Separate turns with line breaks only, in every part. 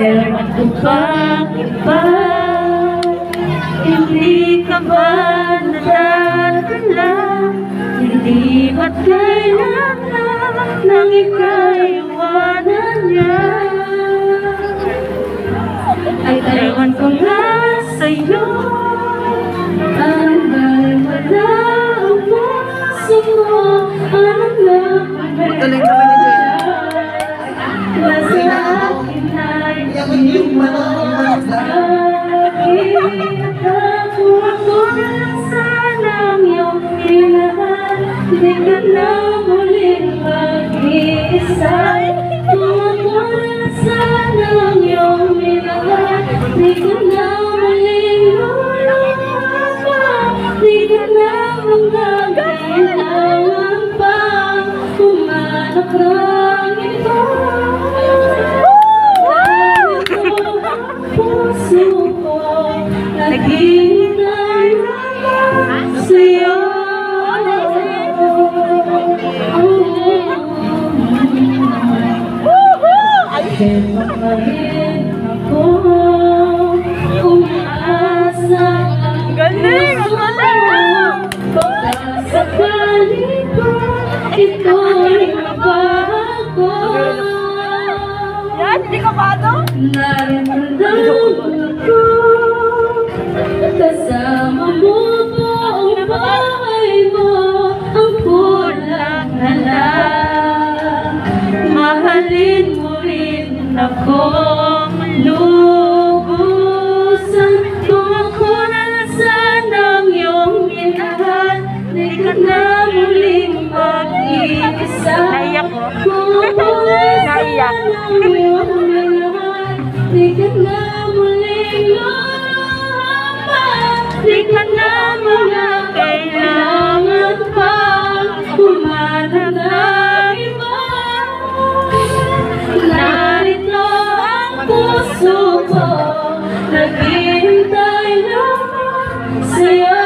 Ewan ko bakit ba hindi ka ba nadadala? Hindi ba't kailangan nang ika'y iwanan niya? Ay ewan ko nga sa'yo, ang ba'y wala ang puso mo? Ano lang
Magaling naman ni Jay.
nasa akin ay hindi mo ako lang sanang iyong kailangan. Di ka na muling mag-iisa. Ako lang sanang iyong kailangan. Di ka na muling lulupa. Di ka na magkakailangan pa humanap ng iba. Puso ko naghihintay lang sa'yo. Kailangan ako umaasa ang puso mo. Pagkasakali ko ito'y mabago.
Yan, hindi ka ba ito?
Naramdaman ko kasama mo po ang bahay mo, ang kulang na lang. Mahalin mo rin akong lubusan. Kung ako na sanang iyong minahal, di ka na muling mag-iisa.
Naiyak ko.
Kung ako na
Naiyak.
sanang iyong minahal, di ka na muling lulupa. Di ka na mga kailangan pang humanap ng iba. Narito ang puso ko, naghihintay lamang sa'yo.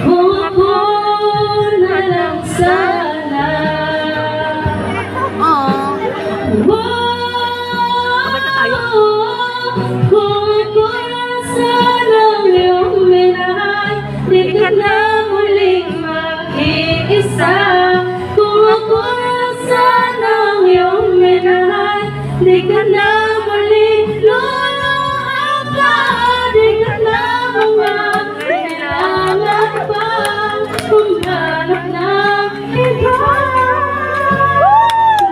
Kung ako na lang sana. Kung ako na sanang iyong minahal, di ka na muling mag-iisa. Kung ako na sanang iyong minahal, di ka na muling luluha. Di ka na mga kailangan pa humanap ng iba.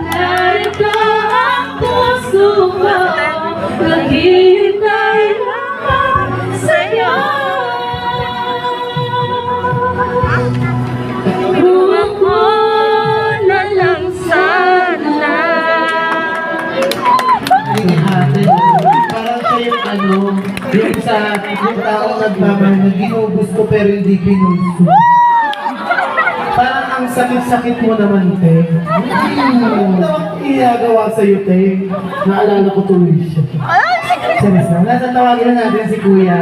Narito ang puso ko, naghihintay lamang sa'yo. Kung ako na lang sana.
Parang siya yung yung taong nagmamahal na ginubos ko pero hindi ginusto. Parang ang sakit-sakit mo naman, te. Iyagawa sa'yo, te. Naalala ko tuloy siya. Serious na. Nasa tawagin na natin si Kuya.